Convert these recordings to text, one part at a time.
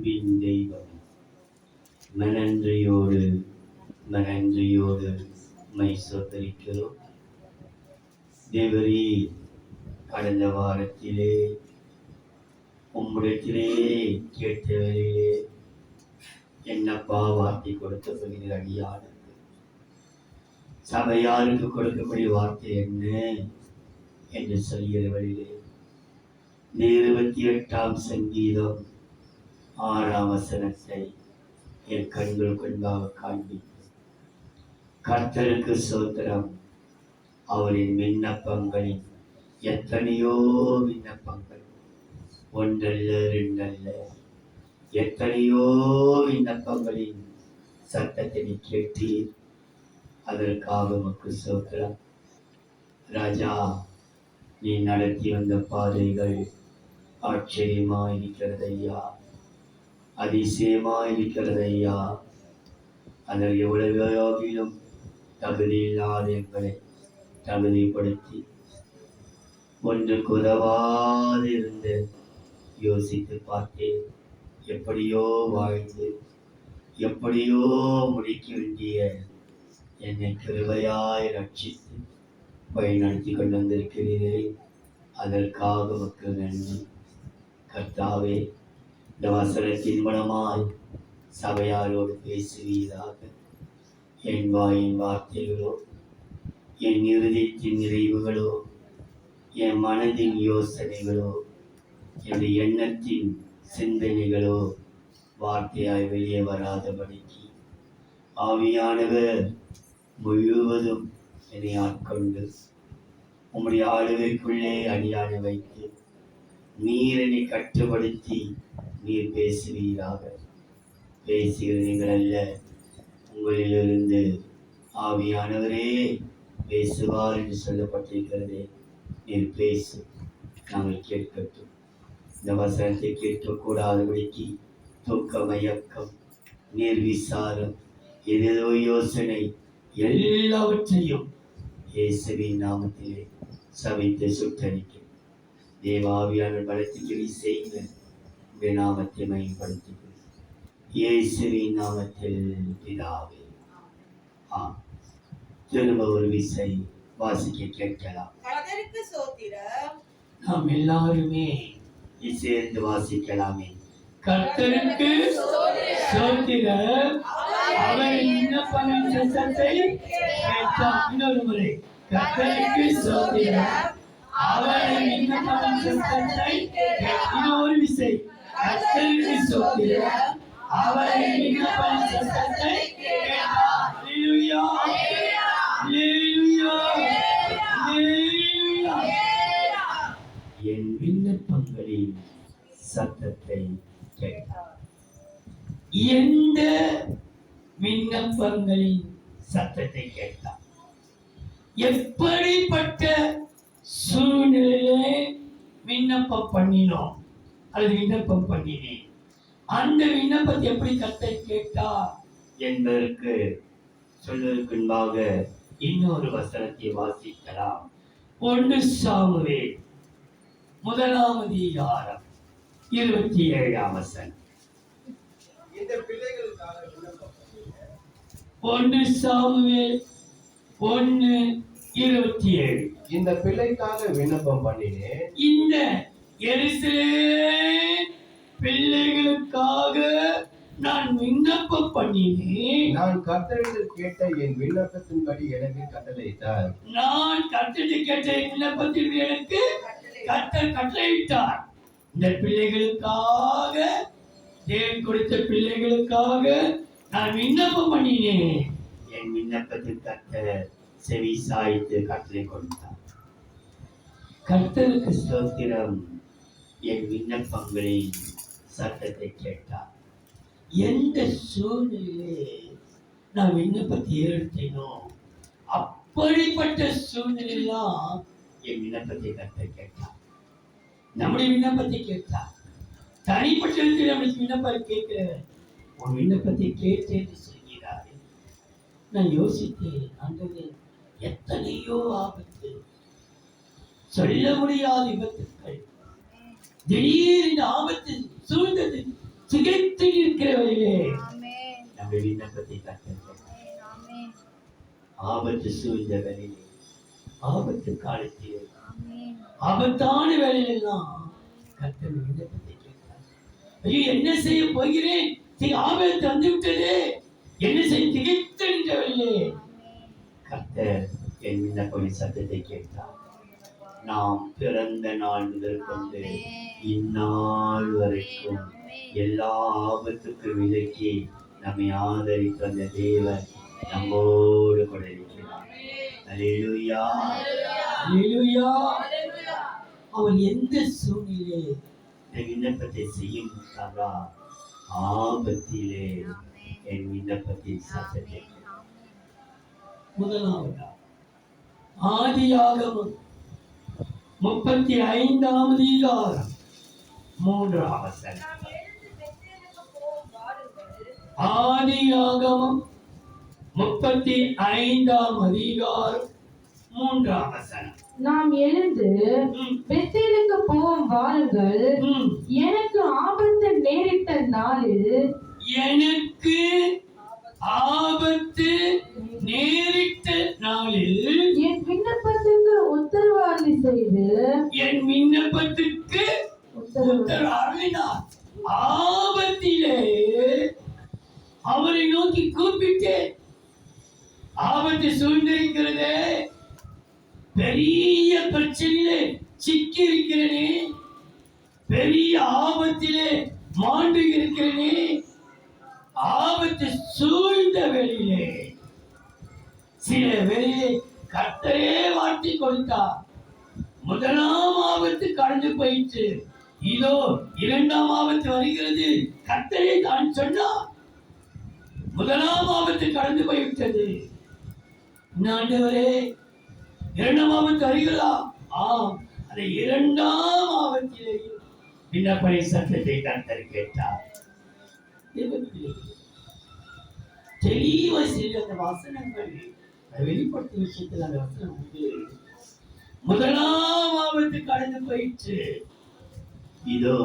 அன்பின் தெய்வம். மனன்றியோடு மை சொத்தரிக்கிறோம். தேவரே, கடந்த வாரத்திலே உம்முடத்திலே கேட்டவரிலே என்னப்பா வார்த்தை கொடுத்த சொல்கிற அடியானுக்கு சபையாருக்கு கொடுக்கக்கூடிய வார்த்தை என்ன என்று சொல்கிறவரிலே 28ஆம் சங்கீதம் 6ஆம் வசனத்தை என் கண்கள் கொண்டாக காண்பி. கர்த்தருக்கு சோத்திரம். அவரின் விண்ணப்பங்களின் எத்தனையோ விண்ணப்பங்கள், ஒன்றல்ல ரெண்டல்ல, எத்தனையோ விண்ணப்பங்களின் சத்தத்தை நீ கேட்டீர். அதற்காக உமக்கு சோத்திரம். ராஜா, நீ நடத்தி வந்த பாதைகள் ஆச்சரியமாயிருக்கிறது ஐயா, அதிசயமாயிருக்கிறது ஐயா. அதில் எவ்வளவாகிலும் தகுதி இல்லாத எங்களை தகுதிப்படுத்தி ஒன்றுக்கு உதவாது இருந்து யோசித்து பார்த்தேன். எப்படியோ வாழ்ந்து எப்படியோ முடிக்க வேண்டிய என்னை கிருபையாய் ரட்சித்து வழிநடத்தி கொண்டு வந்திருக்கிறீரே, அதற்காக மக்கள் நன்றி. கர்த்தாவே, இந்த வசனத்தின் மூலமாய் சபையாரோடு பேசுவீராக. என் வாயின் வார்த்தைகளோ, என் இருதயத்தின் நிறைவுகளோ, என் மனதின் யோசனைகளோ, என் எண்ணத்தின் சிந்தனைகளோ வார்த்தையாய் வெளியே வராதபடிக்கு ஆவியானவர் முழுவதும் என்னை ஆட்கொண்டு உம்முடைய ஆளுகைக்குள்ளே அடியான வைத்து நீர் என்னை கட்டுப்படுத்தி நீர் பேசுவீராக. பேசுகிற நீங்கள் அல்ல, உங்களிலிருந்து ஆவியானவரே பேசுவார் என்று சொல்லப்பட்டிருக்கிறதே. நீர் பேசு, நாங்கள் கேட்கட்டும். இந்த வசனத்தை கேட்கக்கூடாதபடிக்கு தூக்க மயக்கம், நீர் விசாரம், ஏதேதோ யோசனை எல்லாவற்றையும் இயேசுவின் நாமத்திலே சபித்து சுட்டரிக்கும். தேவாவியான பலத்துக்கு செய்த உடைய நாமத்தை மேம்படுத்திக் இயேசுவின் நாமத்தில் பிதாவே. திரும்ப ஒரு விசை வாசிக்க கேட்கலாம். நாம் எல்லாருமே சேர்ந்து வாசிக்கலாமே. கர்த்தருக்கு ஸ்தோத்திரம். அவரின் விண்ணப்பங்களின் சத்தத்தை கேட்டார். இன்னொரு முறை, கர்த்தருக்கு ஸ்தோத்திரம். அவரின் விண்ணப்பங்களின் சத்தத்தை கேட்டார். இன்னொரு விசை, கர்த்தருக்கு ஸ்தோத்திரம். அவரின் விண்ணப்பங்களின் சத்தத்தை கேட்டார். அல்லேலூயா, அல்லேலூயா, அல்லேலூயா. என் விண்ணப்பங்களின் சத்தத்தை கேட்டார். எந்த விண்ணப்பங்களின் சத்தத்தை கேட்டார்? எப்படிப்பட்ட சூழ்நிலையிலே விண்ணப்பம் பண்ணினோம் அல்லது விண்ணப்பம் பண்ணினேன், அந்த விண்ணப்பத்தை எப்படி கர்த்தர் கேட்டார் என்பதற்கு சொல்வதற்கு முன்பாக இன்னொரு வசனத்தை வாசிக்கலாம். 1 சாமுவேல் 1ஆம் அதிகாரம் 27ஆம் வசனம். 1 சாமுவேல் 1:27. இந்த பிள்ளைக்காக விண்ணப்பம் பண்ணினேன். இந்த எருசலேம் பிள்ளைகளுக்காக நான் விண்ணப்பம் பண்ணினேன். நான் கர்த்தரிடத்தில் கேட்ட என் விண்ணப்பத்தின்படி எனக்கு கட்டளையிட்டார். நான் கர்த்தரிடத்தில் கேட்ட என் விண்ணப்பத்தின் எனக்கு கர்த்தர் கட்டளையிட்டார். இந்த பிள்ளைகளுக்காக, தேவன் கொடுத்த பிள்ளைகளுக்காக நான் விண்ணப்பம் பண்ணினேன். என் விண்ணப்பத்தில் கர்த்தர் செவி சாய்த்து கட்டளை கொடுத்தார். கர்த்தருக்கு ஸ்தோத்திரம். என் விண்ணப்பங்களின் சத்தத்தை கேட்டார். எந்த சூழ்நிலையிலே நான் விண்ணப்பத்தை ஏற்படுத்தினோ அப்படிப்பட்ட சூழ்நிலையெல்லாம் என் விண்ணப்பத்தை கர்த்தர் கேட்டார். நம்முடைய விண்ணப்பத்தை கேட்டார். தனிப்பட்ட நம்மளுக்கு விண்ணப்பம் கேட்கிறேன், உன் விண்ணப்பத்தை கேட்டேன் சொல்கிறாரே. நான் யோசித்தேன், ஆண்டவரே, எத்தனையோ ஆபத்து, சொல்ல முடியாத விபத்துக்கள், திடீர் இந்த ஆபத்து சூழ்ந்தது, சிகித்து இருக்கிற வழியிலே ஆமென். நம்ம விண்ணப்பத்தை கற்றுக்கொள்ள ஆமென். ஆபத்து சூழ்ந்த வேலையிலே ஆபத்து காலத்திலே ஆமென். ஆபத்தான வேலையிலெல்லாம் கர்த்தர் விண்ணப்பத்தை கேட்கிறார். ஐயோ என்ன செய்ய போகிறேன், ஆபத்து வந்து விட்டது, என்ன செய்ய திகைத்து நின்ற வேலையிலே கர்த்தர் என் விண்ணப்பத்தின் சத்தத்தை கேட்டார். நாம் பிறந்த நாள் முதல் கொண்டு இந்நாள் வரைக்கும் எல்லா ஆபத்துக்கும் விலக்கி நம்மை ஆதரித்து வந்த தேவன் நம்மோடு கூட இருக்கிறார். அல்லேலூயா, அல்லேலூயா. அவர் எந்த சூழ்நிலை இந்த விண்ணப்பத்தை செய்யும் போதா ஆபத்திலே என் விண்ணப்பத்தின் சத்தத்தை கேட்டார். முதலாவதா ஆதியாகமம் 35ஆம் அதிகாரம் 3ஆம் வசனம். ஆதியாகமம் 35ஆம் அதிகாரம் 3ஆம் வசனம். நாம் எழுந்து பெத்தேலுக்கு போவோம் வாருங்கள். எனக்கு ஆபத்து நேரிட்ட நாளில் எனக்கு ஆபத்து நேரிட்ட நாளில் என் விண்ணப்பத்துக்கு உத்தரவாதி செய்து என் விண்ணப்பத்திற்கு உத்தரவாதினார். ஆபத்திலே அவரை நோக்கி கூப்பிட்டேன். ஆபத்து சூழ்ந்திருக்கிறதே, பெரிய பிரச்சனையிலே சிக்கி இருக்கிறேனே, பெரிய ஆபத்திலே மாண்டு இருக்கிறேனே, ஆபத்து சூழ்ந்த வெளியிலே சில வெளியே கர்த்தரே வாட்டி கொடுத்தார். முதலாம் ஆபத்து கடந்து போயிற்று, இதோ இரண்டாம் ஆபத்து வருகிறது. கர்த்தரே தான் சொன்னார். முதலாம் ஆபத்து கடந்து போய்விட்டது. ஆண்டவரே இரண்டாம் ஆபத்து வருகிறதா? ஆம், அந்த இரண்டாம் ஆபத்திலேயும் விண்ணப்பனை சத்தத்தை கர்த்தர் கேட்டார். தெளிவா செய்த அந்த வசனங்கள் வெளிப்படுத்தும் விஷயத்தில் அந்த வசனம் உண்டு. முதலாம் ஆபத்து கடந்து போயிற்று, இதோ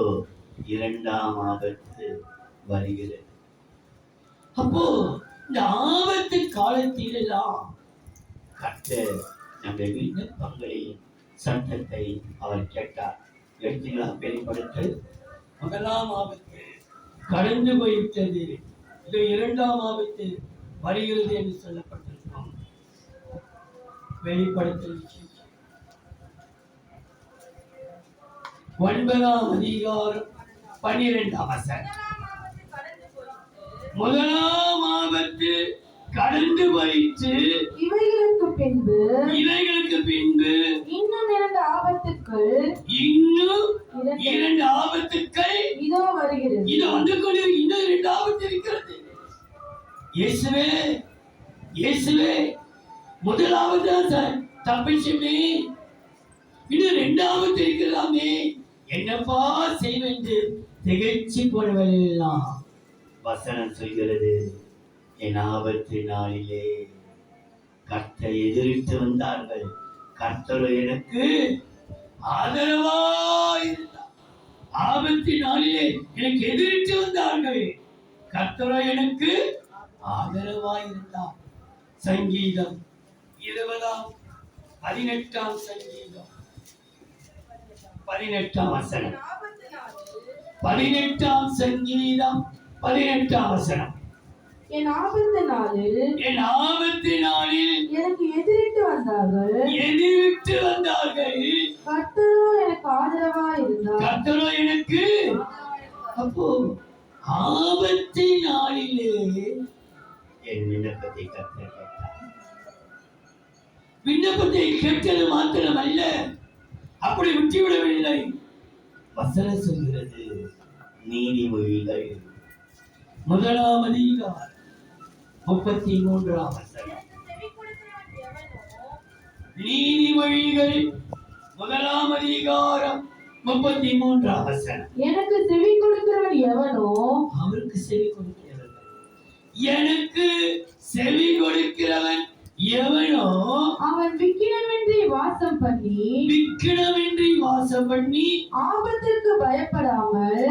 இரண்டாம் ஆபத்து வருகிறது. அப்போ இந்த ஆபத்து காலத்தில் எல்லாம் கர்த்தர் நம்ம விண்ணப்பங்களின் சத்தத்தை அவர் கேட்டார். எடுத்தீங்களா? வெளிப்படுத்தல் முதலாம் ஆபத்து கடந்து போய்விட்டது, இது இரண்டாம் ஆபத்து வருகிறது என்று சொல்லப்பட்டிருக்கும். வெளிப்படுத்தல் 9ஆம் அதிகாரம் 12ஆம் வசனம். முதலாம் ஆபத்து கடந்து போயிற்று, இவைகளுக்கு பின்பு இன்னும் இரண்டு ஆபத்துக்கள் இதோ வருகிறது. இது வந்து கொண்டு இன்னும் இரண்டு ஆபத்து இருக்கிறது. இயேசுவே, இயேசுவே, முதலாவது தப்பிச்சுமே, இன்னும் இரண்டாவது இருக்கிறாமே, என்னப்பா செய்வேன் என்று திகைச்சு போனவெல்லாம் வசனம் சொல்கிறது. என் ஆபத்து நாளிலே கர்த்தரை எதிரிட்டு வந்தார்கள், கர்த்தர் எனக்கு ஆதரவா இருந்தார். ஆபத்து நாளிலே எனக்கு எதிரிட்டு வந்தார்கள், கர்த்தர் எனக்கு ஆதரவா இருந்தார். சங்கீதம் 20:18 சங்கீதம் 18 வசனம். 18 சங்கீதம் 18 வசனம். என் ஆபத்து நாளில் எனக்கு எதிரிட்டு வந்தார்கள், கர்த்தரோ எனக்கு ஆதரவா இருந்தார். கர்த்தரோ எனக்கு. அப்போ ஆபத்து நாளிலே என் விண்ணப்பத்தை கர்த்தர் கேட்டார். விண்ணப்பத்தை கேட்டது மாத்திரமல்ல, அப்படி விட்டுவிடவில்லை. வசனம் சொல்கிறது, நீதிமொழிகள் 1ஆம் அதிகாரம் 33ஆம் வசனம். நீதிமொழிகள் 1ஆம் அதிகாரம் 33ஆம் வசனம். எனக்கு செவி கொடுக்கிறவன் எவனோ, அவருக்கு செவி கொடுக்கிறவன், எனக்கு செவி கொடுக்கிறவன் எவனோ, அவன் விக்கினமின்றி வாசம் பண்ணி ஆபத்திற்கு பயப்படாமல்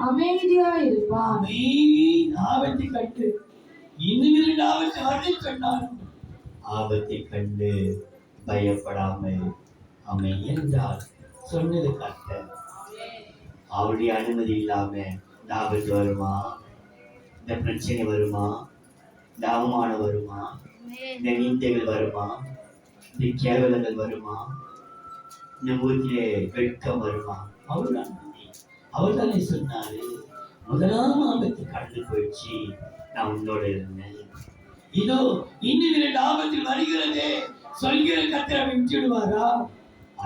அமைதியாயிருப்பான். ஆபத்தை கண்டு இன்னும் 2 ஆபத்து வரலை சொன்னாலும் ஆபத்தை கண்டு பயப்படாமல் அவன் என்றால் சொன்னது கர்த்தர். அவருடைய அனுமதி இல்லாம இந்த ஆபத்து வருமா, இந்த பிரச்சனை வருமா, இந்த அவமானம் வருமா, இந்த நிந்தைகள் வருமா, இந்த கேவலங்கள் வருமா, இந்த முகத்திலே வெட்கம் வருமா? அவர் தானே சொன்னாரு, முதலாம் ஆபத்து கடந்து போயிடுச்சு, நான் உன்னோட இருந்தேன். இதோ இன்னும் 2 ஆபத்தில் வருகிறதே சொல்கிற கர்த்தரை விட்டுடுவாரா?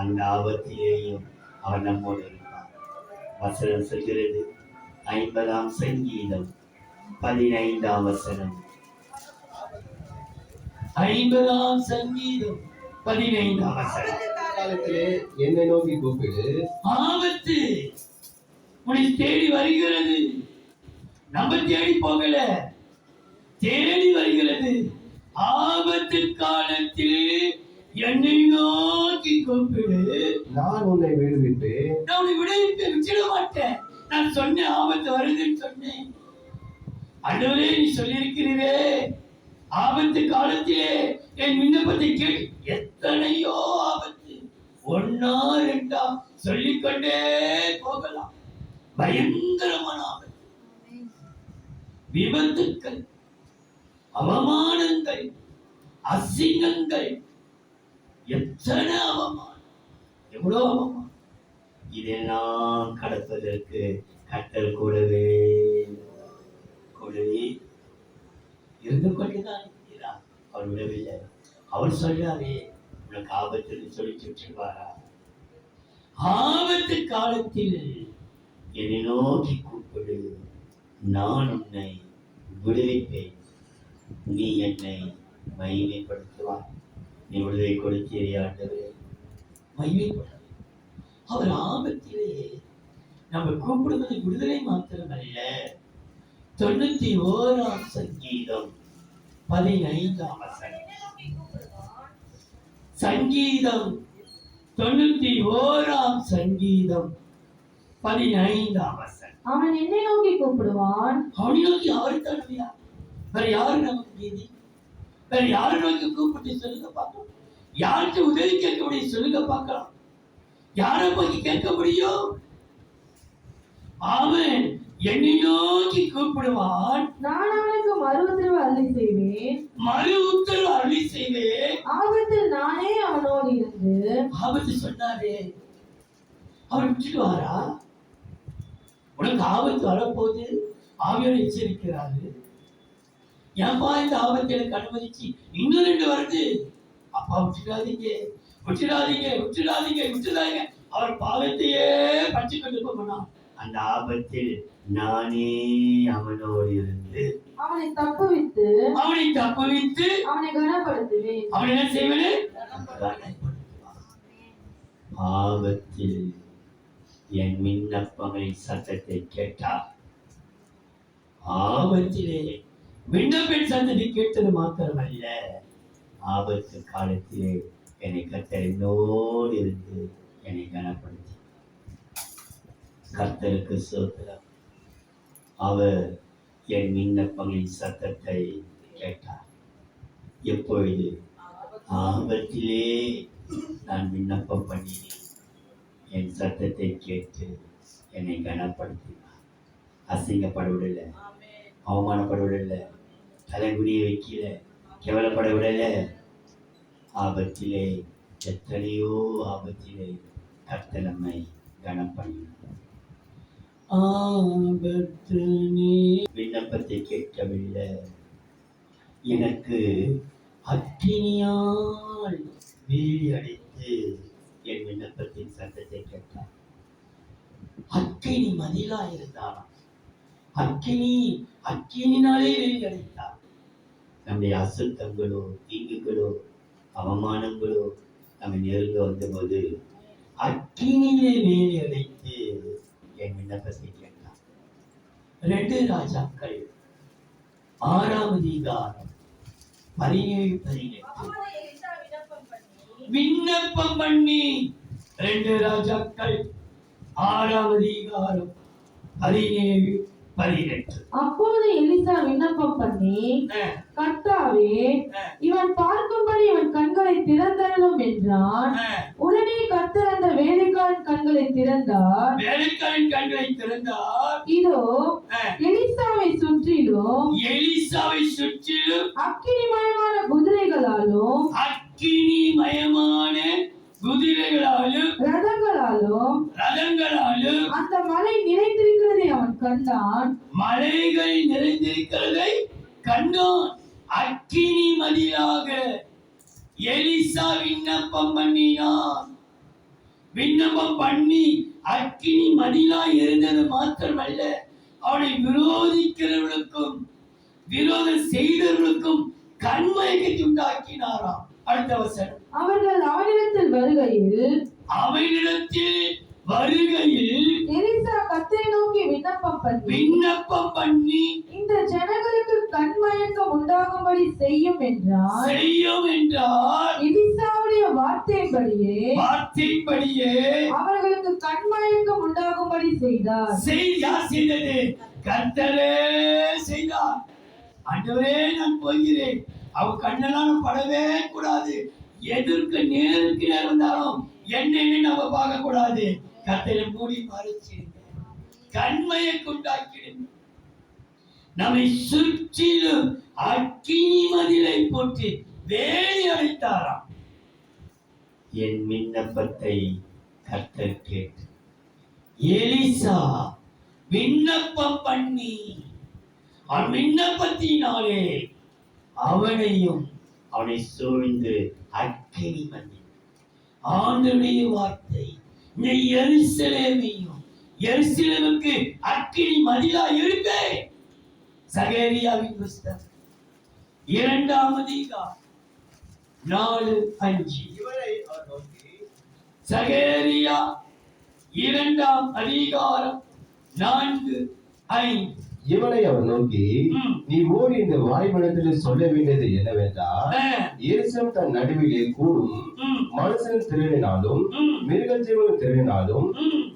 அந்த ஆபத்திலேயும் அவர் நம்மோடு இருப்பார். வசனம் சொல்கிறது 50ஆம் சங்கீதம் 15ஆம் வசனம். 50ஆம் சங்கீதம் 15ஆம் வசனம். காலத்திலே என்னை நோக்கி கூப்பிடு. ஆபத்து உன்னை தேடி வருகிறது. நம்ம தேடி போகல, தேடி வருகிறது. ஆபத்து காலத்தில் என்னை நோக்கி கூப்பிடு, நான் உன்னை விடுவிப்பேன். நான் உன்னை விட மாட்டேன். நான் சொன்னேன் ஆபத்து வருதுன்னு சொன்னேன். ஆண்டவரே, நீ சொல்லியிருக்கிறீரே ஆபத்து காலத்திலே என் விண்ணப்பத்தை கேட்டு. எத்தனையோ ஆபத்து, 1 2 சொல்லிக்கொண்டே போகலாம். பயங்கரமான ஆபத்து, விபத்துக்கள், அவமானங்கள், அசிங்கங்கள். எத்தனை அவமானம், எவ்வளவு அவமானம். இதெல்லாம் கடப்பதற்கு கர்த்தர் கூடவே இருந்து கொண்டுதான் இருக்கிறார். அவர் விடவில்லை. அவர் சொல்றாரே, உனக்கு ஆபத்துன்னு சொல்லிட்டு விட்டுருவாரா? ஆபத்து காலத்தில் என்னை நோக்கி கூப்பிடு, நான் உன்னை விடுவிப்பேன், நீ என்னை மகிமைப்படுத்துவார். நீ விடுதலை கொடுத்தீரே ஆண்டவரே, மகிமைப்பட. அவர் ஆபத்திலே நம்ம கூப்பிடுவது விடுதலை மாத்திரமல்ல. 91ஆம் சங்கீதம் 15ஆம் வசனம். சங்கீதம் 91ஆம் சங்கீதம் 15ஆம் வசனம். அவன் என்னை நோக்கி கூப்பிடுவான். அவனை நோக்கி அவரை தழுவியா? வேற யாரு நமக்கு நீதி? வேற யாரு நோக்கி கூப்பிட்டு சொல்லுங்க பார்க்கலாம். யாருக்கு உதவி கேட்க முடியும் சொல்லுங்க பார்க்கலாம். யாரை போய் கேட்க முடியும்? அவன் என்னை நோக்கி கூப்பிடுவான், நான் அவனுக்கு மறு உத்தரவு அருளி செய்வேன். மறு உத்தரவு அருளி செய்வேன். ஆபத்தில் நானே அவனோடு இருந்து. ஆபத்து சொன்னாரே, அவர் விட்டுடுவாரா? உனக்கு ஆபத்து வரப்போது ஆவியோடு எச்சரிக்கிறாரு. ஏன்பா இந்த ஆபத்து எனக்கு அனுமதிச்சு இன்னும் 2 வருது? அப்பா விட்டுடாதீங்க, விட்டுடாதீங்க, விட்டுடாதீங்க, விட்டுடாதீங்க. அவர் பாவத்தையே பற்றி கொண்டு போனான். அந்த ஆபத்தில் நானே அவனோடு இருந்து அவனை தப்புவித்து அவனை கனப்படுத்துவேன். அவன் என்ன செய்வனே? ஆபத்தில் என் விண்ணப்பங்களின் சத்தத்தை கேட்டார். ஆபத்திலே விண்ணப்பின் சத்தத்தை கேட்டது மாத்திரமல்ல, ஆபத்து காலத்திலே என்னை கர்த்தர் என்னோடு இருந்து என்னை கனப்படுத்தி. கர்த்தருக்கு ஸ்தோத்திரம். அவர் என் விண்ணப்பங்களின் சத்தத்தை கேட்டார். எப்பொழுது? ஆபத்திலே நான் விண்ணப்பம் பண்ணினேன். என் சத்தத்தை கேட்டு என்னை கனப்படுத்தினார். அசிங்கப்பட விடல, அவமானப்பட விடல, தலைகுனியை வைக்கல, கேவலப்பட விடல. ஆபத்திலே, எத்தனையோ ஆபத்திலே கர்த்தர் நம்மை கனம் பண்ணினார். ஆபத்து நீ விண்ணப்பத்தை கேட்கவில்லை, எனக்கு அக்கினியால் வேலி அடைத்து என் விண்ணப்பத்தின் சத்தத்தை கேட்டார். அக்கினி மதிலா இருந்தார். அக்கினினாலே வேலி அடைத்தார். நம்முடைய அசுத்தங்களோ, தீங்குகளோ, அவமானங்களோ நம்ம நெருங்க வந்தபோது அக்கினியிலே வேலி அடைத்து என் விண்ணப்பத்தை கேட்டார். 2 ராஜாக்கள் 6ஆம் அதிகாரம் 17-18. விண்ணப்பம் பண்ணி 2 ராஜாக்கள் 6ஆம் அதிகாரம் 17:18. அப்பொழுது எலிசா விண்ணப்பம் பண்ணி, கர்த்தாவே, இவன் பார்க்கும்படி இவன் கண்களை திறந்தருளும் என்றான். உடனே கர்த்தர் அந்த வேலைக்காரன் கண்களை திறந்தார். வேலைக்காரன் கண்களை திறந்தார். இதோ எலிசாவை சுற்றிலும் அக்கினிமயமான குதிரைகளாலும் ரதங்களாலும் அந்த மலை நிறைந்திருக்கிறதை அவன் கண்டான். மலைகள் நிறைந்திருக்கிறதை கண்டான். அக்கினி மதிலாக எலிசா விண்ணப்பம் பண்ணினான். விண்ணப்பம் பண்ணி அக்கினி மதிலா இருந்தது மாத்திரமல்ல, அவனை விரோதிக்கிறவர்களுக்கும் விரோதம் செய்தவர்களுக்கும் கண்மயக்கத்தை உண்டாக்கினாராம். அடுத்த வசனம். அவர்கள் அவனிடத்தில் வருகையில் எலிசா கர்த்தரை நோக்கி விண்ணப்பம் பண்ணி இந்த ஜனங்களுக்கு கண்மயக்கம் உண்டாகும்படி செய்யும் என்றார். எலிசாவுடைய வார்த்தையின்படியே அவர்களுக்கு கண்மயக்கம் உண்டாகும்படி செய்தார். செய்தது கர்த்தரே செய்தார். ஆண்டவரே, நான் போகிறேன், அவ கண்ணெல்லாம் படவே கூடாது. எதிர்க்கு நேருக்கு நேர் வந்தாலும் என்னன்னு நம்ம பார்க்க கூடாது. கர்த்தரை மூடி மறைச்சிருங்க, கண்மயக்கம் உண்டாக்கிடுங்க. நம்மை சுற்றிலும் அக்கினி மதிலை போட்டு வேலி அடைத்தாராம். என் விண்ணப்பத்தை கர்த்தர் கேட்டு எலிசா விண்ணப்பம் பண்ணி அவன் விண்ணப்பத்தினாலே அவனையும் அவனை சூழ்ந்து அக்கினி மதில். ஆண்டவருடைய வார்த்தை இந்த எருசலேமுக்கு அக்கினி மதிலா இருப்பேன். சகரியாவின் புஸ்தகம் 2ஆம் அதிகாரம் 4-5. சகரியா 2ஆம் அதிகாரம் 4-5. இவனை அவர் நோக்கி, நீ ஓடி இந்த வாய்மனத்தில் சொல்ல வேண்டியது என்னவென்றால், எருசலேம் தன் நடுவிலே கூடும் மனுஷன் திரளினாலும் மிருகஜீவன் திரளினாலும்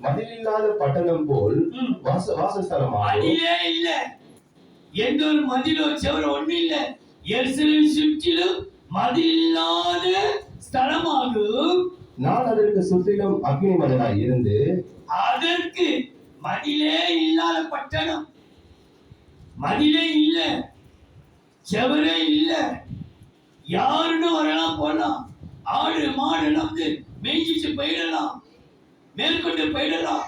மதிலில்லாத பட்டணம் போல் வாசஸ்தலமாகும். இல்ல, எந்த ஒரு மதிலோ செவரோ ஒண்ணு இல்ல. எருசலேம் சுற்றிலும் மதிலில்லாத ஸ்தலமாகும். நான் அதற்கு சுற்றிலும் அக்கினி மதிலாய் இருந்து, அதற்கு மதிலே இல்லாத பட்டணம், மதிலே இல்ல, செவரே இல்ல, யாருன்னு வரலாம் போலாம். ஆடு மாடு வந்து மேய்ச்சிட்டு போயிடலாம், மேற்கொண்டு போயிடலாம்.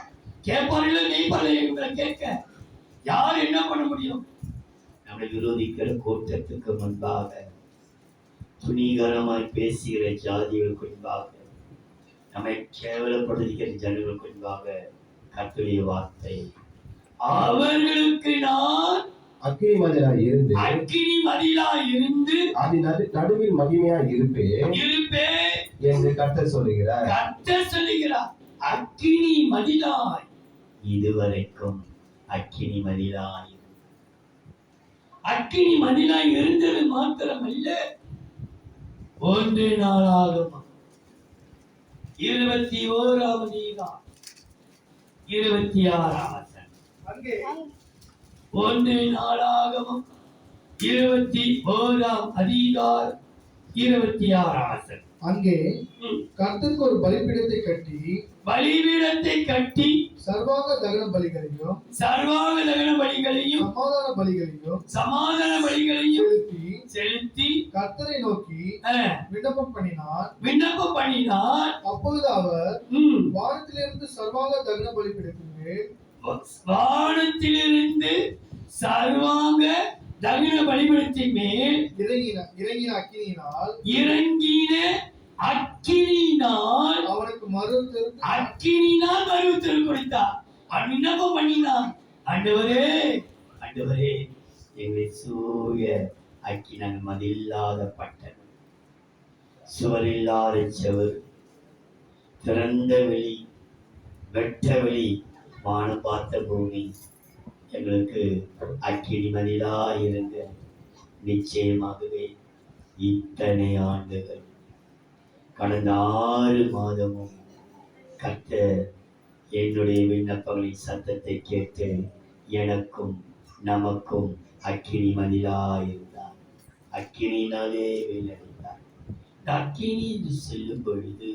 கேட்பாரில்ல மெய்ப்பாரில்ல இவங்களை கேட்க யார் என்ன பண்ண முடியும்? நம்மை விரோதிக்கிற கூட்டத்துக்கு முன்பாக, துணிகரமாய் பேசுகிற ஜாதிகளுக்கு முன்பாக, நம்மை கேவலப்படுத்துகிற ஜனங்களுக்கு முன்பாக கர்த்தருடைய வார்த்தை, அவர்களுக்கு நான் அக்கினி மதிலாய் இருந்து அதன் நடுவில் மகிமையாய் இருப்பேன் என்று கர்த்தர் சொல்லுகிறார். அக்கினி மதிலாய் இதுவரைக்கும் அக்கினி மதிலாய் இருந்தது மாத்திரமல்ல, 1 நாளாகமம் 21ஆம் அதிகாரம் 26ஆம் வசனம். 1 நாளாகமம் 21ஆம் அதிகாரம் 26ஆம் வசனம். அங்கே கர்த்தருக்கு ஒரு பலிபீடத்தை கட்டி சர்வாங்க தகன பலிகளையும் சமாதான பலிகளையும் செலுத்தி கர்த்தரை நோக்கி விண்ணப்பம் பண்ணினார். அப்பொழுது அவர் வானத்திலிருந்து சர்வாங்க தகன பலிபீடத்தின் மேல் இறங்கின அக்கினியினால் அவனுக்கு மறுத்தல் கொடுத்தார். அவன் விண்ணப்பம் பண்ணினான், ஆண்டவரே எங்களை சூழ அக்கினி மதில்லாத பட்டணம், சுவரில்லாத செவர், திறந்த வெளி, வெட்ட வெளி, வானம் பார்த்த பூமி எங்களுக்கு அக்கினி மதிலா இருங்க. நிச்சயமாகவே இத்தனை ஆண்டுகள், கடந்த 6 மாதமும் கர்த்தர் என்னுடைய விண்ணப்பங்களின் சத்தத்தை கேட்டு எனக்கும் நமக்கும் அக்கினி மதிலாயிருந்தார். அக்கினியினாலே வெயிலடைந்தார். இந்த அக்கினி என்று செல்லும் பொழுது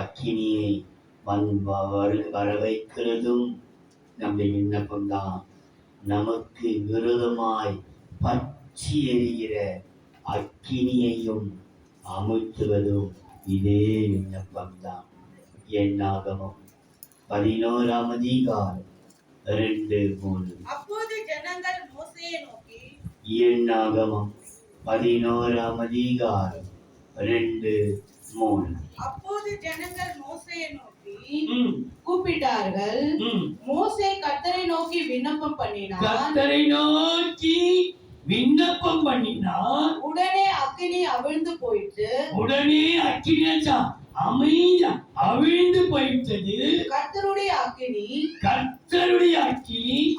அக்கினியை வர வைக்கிறதும் நம்முடைய விண்ணப்பம்தான். நமக்கு விரோதமாய் பற்றி எரிகிற அக்கினியையும் அமுத்துவதும் இதே விண்ணப்பம்தான். என்னாகமம் 11ஆம் அதிகாரம் 2-3. அப்போது ஜனங்கள் மோசேயை நோக்கி, என்னாகமம் 11ஆம் அதிகாரம் 2-3. அப்போது ஜனங்கள் மோசேயை நோக்கி கூப்பிட்டார்கள். மோசே கர்த்தரை நோக்கி விண்ணப்பம் பண்ணினார். கர்த்தரை நோக்கி விண்ணப்பம் பண்ணினார். உடனே அக்கினி அவிழ்ந்து போயிற்று. உடனே அக்கினி அமைதியா அவிழ்ந்து போயிட்டது. கர்த்தருடைய அக்கினி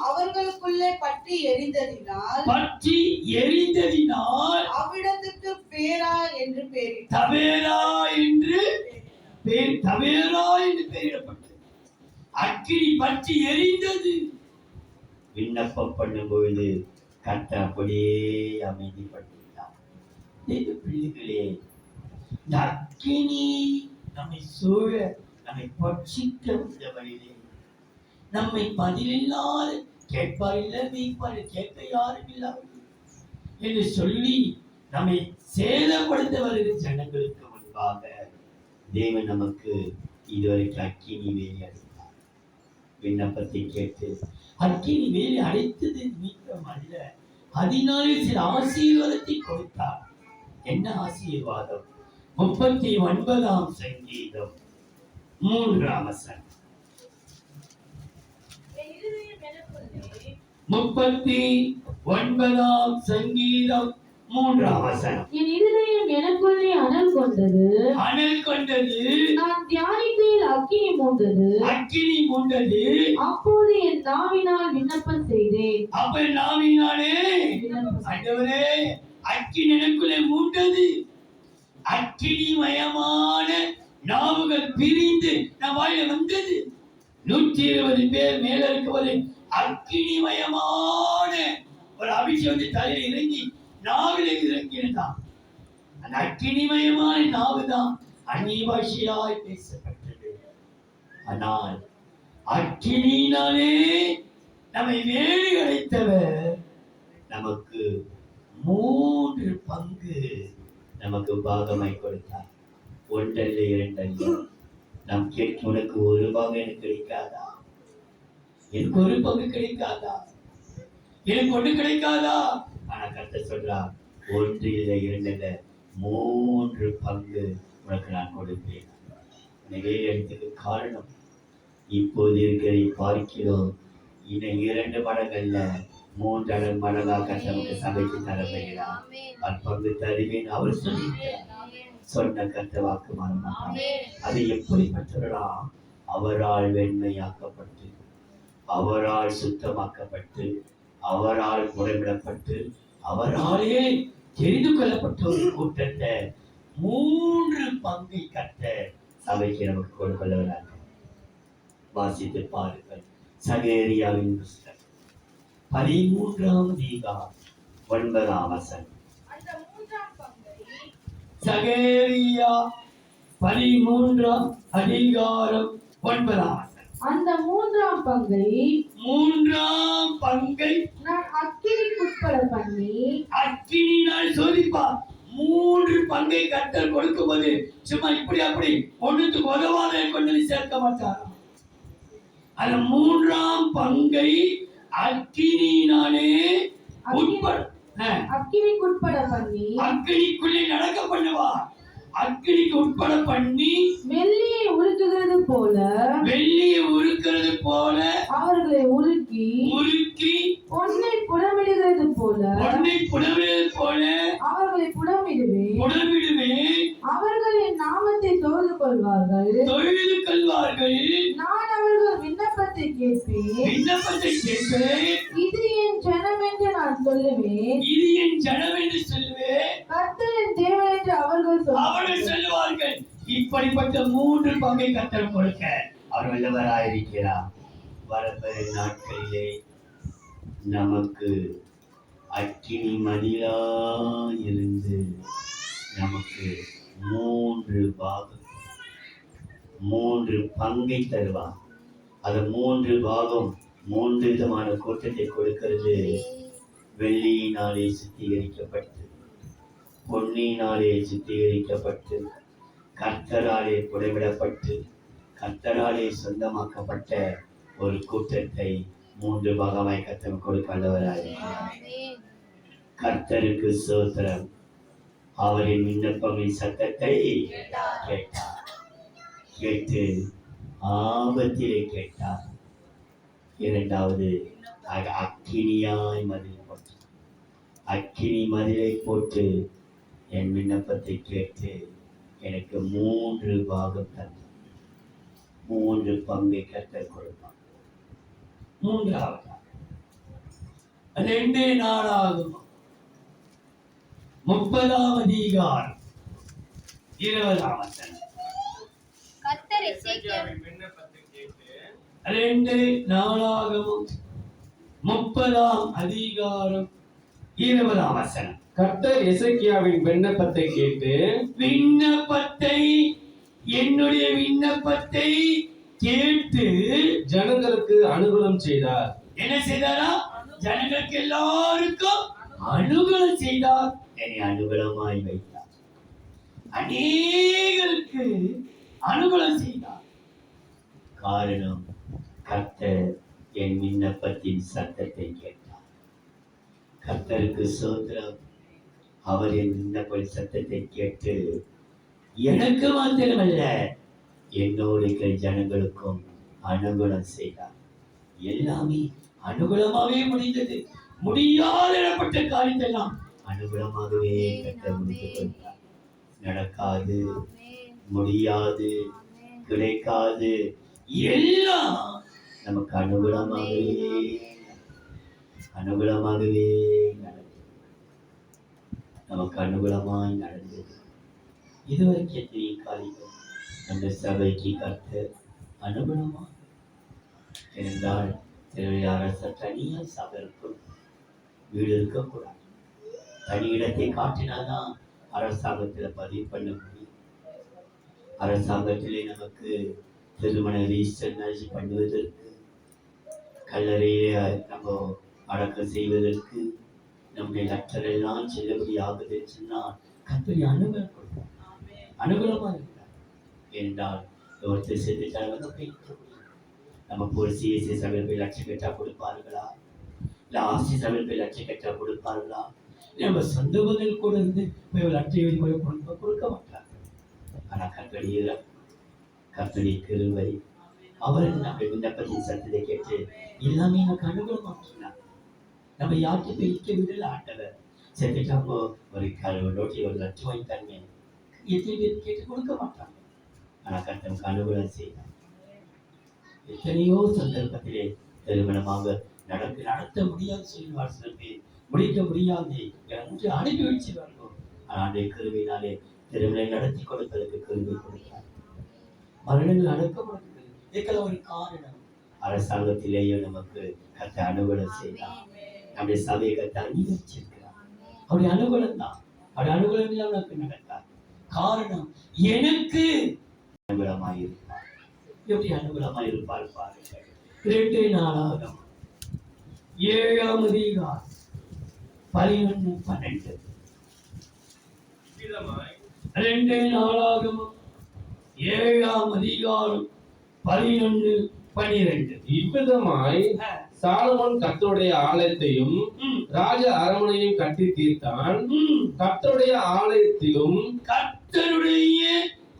அவர்களுக்குள்ளே பற்றி எரிந்ததினால் அவ்விடத்துக்கு பேரா என்று பெயரிடப்பட்டது. அக்கினி பற்றி எரிந்தது. விண்ணப்பம் பண்ணும் பொழுது கர்த்தர் அப்படியே அமைதிப்பட்டார். பிள்ளைகளே, இந்த அக்கினி நம்மை சூழ நம்மை பட்சிக்க வந்தவழிலே நம்மை பதிலில்லாத கேட்பார் இல்லை மீட்பார் கேட்க யாரும் இல்லாமல் என்று சொல்லி நம்மை சேதப்படுத்த வருகிற ஜனங்களுக்கு முன்பாக தேவன் நமக்கு இதுவரைக்கும் அக்கினி வேலி அடைத்தார். விண்ணப்பத்தை கேட்டு அக்கினி வேலி அடைத்தது மீட்பம் அல்ல, அதனாலே சில ஆசீர்வாதத்தை கொடுத்தார். என்ன ஆசீர்வாதம்? 39ஆம் சங்கீதம் 3ஆம் வசனம். 39ஆம் சங்கீதம் 3ஆம் வசனம். என் இருதயம் எனக்குள்ளே அனல் கொண்டது. நான் தியானிக்கையில் அக்கினி மூண்டது. அப்போது என் நாவினால் விண்ணப்பம் செய்தேன். அப்ப நாவினாலே ஆண்டவரே அக்கினி எனக்குள்ளே மூண்டது. அக்கினிமயமான நாவுகள் பிரிந்து நம் வாயில வந்தது. 120 பேர் மேல இருக்கும்போது அக்கினிமயமான ஒரு அபிஷேகம் தலையில் இறங்கி நாவில இறங்கினதான். அந்த அக்கினிமயமான நாவுதான் அந்நிய பாஷையாய் பேசப்பட்டது. ஆனால் அக்கினியினாலே நம்மை வேலி அடைத்தவர் நமக்கு 3 பங்கு நமக்கு பாகமாய் கொடுத்தார். 1 அல்ல 2 அல்ல. நாம் கேட்கும் உனக்கு 1 பாகம் எனக்கு கிடைக்காதா? எனக்கு 1 பங்கு கிடைக்காதா? எனக்கு 1 கிடைக்காதா? ஆனா கர்த்தர் சொல்றார், 1 இல்லை 2 அல்ல 3 பங்கு உனக்கு நான் கொடுப்பேன். எனவே எடுத்ததுக்கு காரணம் இப்போது இருக்கிறதை பார்க்கிறோம். இன்னும் 2 மடங்கள்ல 3 மடங்காக கர்த்தருக்கு சபைக்கு தரப்படுகிறார். பங்கு தருவேன் அவர் சொன்ன கர்த்தர் வாக்கு மாறமாட்டார். அது எப்படிப்பட்டவரா? அவரால் வெண்மையாக்கப்பட்டு, அவரால் சுத்தமாக்கப்பட்டு, அவரால் முறைவிடப்பட்டு, அவராலே தெரிந்து கொள்ளப்பட்ட ஒரு கூட்டத்தை 3 பங்கை கட்ட சபைக்கு நமக்கு கொடுக்கொள்ளவராக. வாசித்து பாருங்கள். சகேரியாவின் புஸ்தகம் 13ஆம் அதிகாரம் 9ஆம் வசனம். சகேரியா 13ஆம் அதிகாரம் 9ஆம் வசனம். அந்த 3ஆம் பங்கை நான் அக்கினிக்குட்பட பண்ணி, அக்கினியினால் சோதிப்பார். 3 பங்கை கர்த்தர் கொடுக்கும்போது சும்மா இப்படி அப்படி ஒண்ணுத்துக்கு உதவாத கொண்டு சேர்க்க மாட்டார். அந்த 3ஆம் பங்கை அக்கினியினாலே அக்கினிக்குட்பட பண்ணி, அக்கினிக்குள்ளே நடக்க பண்ணுவார். அக்கினிக்கு உட்பட பண்ணி வெள்ளியை உருக்குகிறது போல அவர்களை உருக்கி பொன்னை புடமிடுகிறது போல அவர்களை புடமிடுவேன். அவர்கள் என் நாமத்தை தொழுது கொள்வார்கள். நான் அவர்கள் விண்ணப்பத்தை கேட்பேன். இது என் ஜனம் என்று நான் சொல்லுவேன். கர்த்தரின் தேவன் என்று அவர்கள் சொல்லுவார்கள். இப்படிப்பட்ட 3 பங்கை கர்த்தர் கொடுக்க அவர் வல்லவராயிருக்கிறார். வரப்பெறும் நாட்களிலே நமக்கு அக்கினி மதிலாயிருந்து நமக்கு 3 பாகம் 3 பங்கை தருவார். அது 3 பாகம் 3 விதமான கூட்டத்தை கொடுக்கிறது. வெள்ளியினாலே சுத்திகரிக்கப்பட்டு, பொன்னினாலே சுத்திகரிக்கப்பட்டு, கர்த்தராலே புடைவிடப்பட்டு, கர்த்தராலே சொந்தமாக்கப்பட்ட ஒரு கூட்டத்தை 3 பாகமாய் கர்த்தர் கொடுக்க வல்லவராயிருக்கிறார். கர்த்தருக்கு ஸ்தோத்திரம். அவரின் விண்ணப்பங்களின் சத்தத்தை கேட்டார். கேட்டு ஆபத்திலே கேட்டார். இரண்டாவது அக்கினியாய் மதில் போட்டு, அக்கினி மதிலை போட்டு என் விண்ணப்பத்தை கேட்டு எனக்கு 3 பாகம் தந்தார். 3 பங்கை கர்த்தர் கொடுப்பார். 3வது 2 நாளாகும் 30ஆம் அதிகாரம் 20ஆம் வசனம். கர்த்தர் எசேக்கியாவின் 2 நாளாகவும் 30ஆம் அதிகாரம் 20ஆம் வசனம். கர்த்தர் எசேக்கியாவின் விண்ணப்பத்தை கேட்டு, விண்ணப்பத்தை, என்னுடைய விண்ணப்பத்தை கேட்டு ஜனங்களுக்கு அனுகூலம் செய்தார். என்ன செய்தாரா? ஜனங்களுக்கு எல்லாருக்கும் அனுகூலம் செய்தார். என்னை அனுகூலமாய் வைத்தார். அநேகருக்கு அனுகூலம் செய்தார். காரணம், கர்த்தர் என் விண்ணப்பத்தின் சத்தத்தை கேட்டார். கர்த்தருக்கு ஸ்தோத்திரம். அவர் என் விண்ணப்ப சத்தத்தை கேட்டு எனக்கு மாத்திரமல்ல, என்னோடு இருக்கிற ஜனங்களுக்கும் அனுகூலம் செய்தார். எல்லாமே அனுகூலமாகவே முடிந்தது. முடியாத இடப்பட்ட காரியத்தெல்லாம் அனுகூலமாகவே கர்த்தர் முடித்துக் கொண்டார். நடக்காது, முடியாது, கிடைக்காது, எல்லாம் நமக்கு அனுகூலமாகவே நடந்தது. நமக்கு அனுகூலமாய் நடந்தது. இதுவரைக்கும் எத்தனை காரியங்கள் அந்த சபைக்கு கர்த்தர் அனுகூலமா இருந்தால், திருவிழாரச தனியா சபை இருக்கும், வீடு இருக்கக்கூடாது. தனி இடத்தை காட்டினால்தான் அரசாங்கத்தில் பதிவு பண்ண முடியும். அரசாங்கத்திலே நமக்கு திருமண ரிஜிஸ்டர் மேரேஜ் பண்ணுவதற்கு, கல்லறையிலே நம்ம அடக்கம் செய்வதற்கு, நம்முடைய லெட்டர் எல்லாம் செல்லுபடி ஆகுது சொன்னால் கர்த்தர் அனுகூலம் கொடுப்பார். அனுகூலமா இருக்கிறார். என்றால் ஒருத்தர் செத்துட்டால் வந்து போயிட்டு நமக்கு ஒரு சிஎஸ்சி சபையில் போய் லட்சம் கட்டா கொடுப்பார்களா? இல்லை ஆர்சி சபையில் போய் லட்சம் கட்டா கொடுப்பார்களா? நம்ம சொந்த பதில் கூட இருந்து போய் ஒரு லட்சம் எழுதி போய் கொடுக்க மாட்டாங்க. ஆனால் கர்த்தருடைய கிருபை, அவர் நம்ம விண்ணப்பத்தின் சத்தத்தை கேட்டு எல்லாமே நமக்கு அனுகூலமாக்கினார். நம்ம யாருக்கு பிரிக்க விடல ஆண்டவர். செத்துட்டாப்போ ஒரு நோட்டி ஒரு லட்சம் வாங்கிட்டாங்க, எத்தனை பேர் கேட்டு கொடுக்க மாட்டாங்க. ஆனால் கர்த்தருக்கு அனுகூலம் செய்தார். எத்தனையோ சந்தர்ப்பத்திலே திருமணமாக நடத்த முடியாது சொல்லுவார். சில பேர் முடிக்க முடியாது என்று அனுப்பி வச்சிருவார்கள். ஆனால் கிருபையினாலே திருமணம் நடத்தி கொடுப்பதற்கு கிருபை கொடுத்தார். மரணங்கள் அடக்கப்படுகிறது. இதுக்கெல்லாம் ஒரு காரணம், அரசாங்கத்திலேயே நமக்கு கர்த்த அனுகூலம் செய்தார். நம்முடைய சபையை கர்த்த அங்கீகரிச்சிருக்கிறார். அவருடைய அனுகூலம் தான். அவருடைய அனுகூலம் இல்லாமல் நமக்கு நடக்கார். காரணம், எனக்கு அனுகூலமாயிருப்பார். எப்படி அனுகூலமாயிருப்பார் பாருங்கள். 2 நாளாகும் 7ஆம் அதிகாரம் 11-12. 2 நாளாகும் 7ஆம் அதிகாரம் 11-12. இவ்விதமாய் சாலமோன் கர்த்தருடைய ஆலயத்தையும் ராஜ அரமனையும் கட்டி தீர்த்தான். கர்த்தருடைய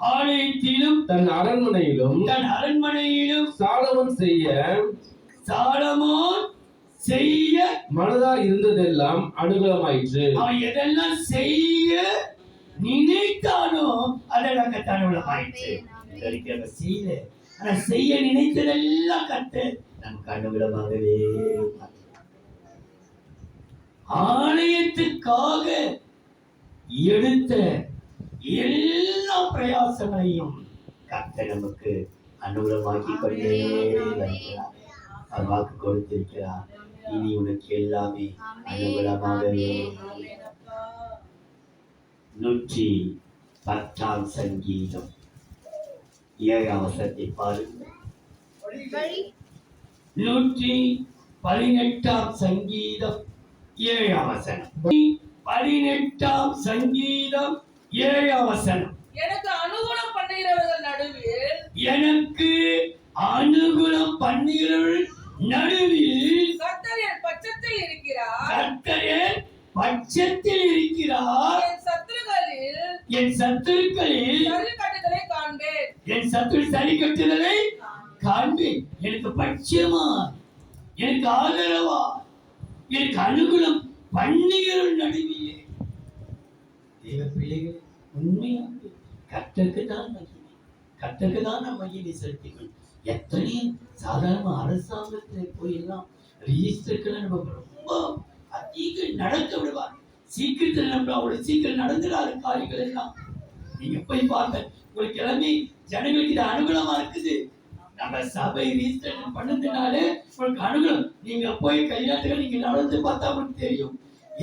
ஆலயத்திலும் தன் அரண்மனையிலும் சாலமோன் செய்ய மனதா இருந்ததெல்லாம் அனுகூலமாயிற்று. அவன் எதெல்லாம் செய்ய நினைத்தானோ அதெல்லாம் கர்த்த அனுகூலமாயிற்று. செய்யல, ஆனா செய்ய நினைத்ததெல்லாம் கர்த்தர் நமக்கு அனுகூலமாகவே. ஆலயத்துக்காக எடுத்த எல்லா பிரயாசங்களையும் கர்த்தர் நமக்கு அனுகூலமாக்கி கொண்டே வருகிறார். அவர் வாக்கு கொடுத்திருக்கிறார். இனி உனக்கு எல்லாமே அனுகூலமாகவே. 110 சங்கீதம் 7 வசனத்தை பாருங்கள். 118 சங்கீதம் 7 வசனம். 18 சங்கீதம் 7 வசனம். எனக்கு அனுகூலம் பண்ணுகிறவர்கள் நடுவில் எனக்கு அனுகூலம் பண்ணுகிறவர்கள் நடுவில் கர்த்தர் என் பட்சத்தில் இருக்கிறார். கர்த்தர் என் பட்சத்தில் இருக்கிறார். என் சத்துருக்களில் சரி கட்டுதலை காண்பேன். என் சத்துரு சரி கட்டுதலை காண்பேன். எனக்கு பட்சமா, எனக்கு ஆதரவா, எனக்கு அனுகூலம் பண்ணுகிறவர்கள் நடுவிலே. தேவ பிள்ளைகளே, உண்மையாக கர்த்தருக்கு தான் மகிமை, கர்த்தருக்கு தான் நம்ம மகிமை செலுத்திக்கணும். எத்தனை சாதாரண அரசாங்கத்தில் போயெல்லாம் ரிஜிஸ்டர்கள் நம்ம ரொம்ப அதிக நடக்க விடுவார். சீக்கிரத்தில் நம்ம அவ்வளவு சீக்கிரம் நடந்துடாத காரியங்கள் எல்லாம் நீங்க போய் பார்க்க உங்களுக்கு எல்லாமே ஜனங்களுக்கு இது அனுகூலமா இருக்குது. நம்ம சபை ரிஜிஸ்டர் பண்ணதுனாலே உங்களுக்கு அனுகூலம். நீங்க போய் கையாட்டுகள் நீங்க நடந்து பார்த்தா உங்களுக்கு தெரியும்.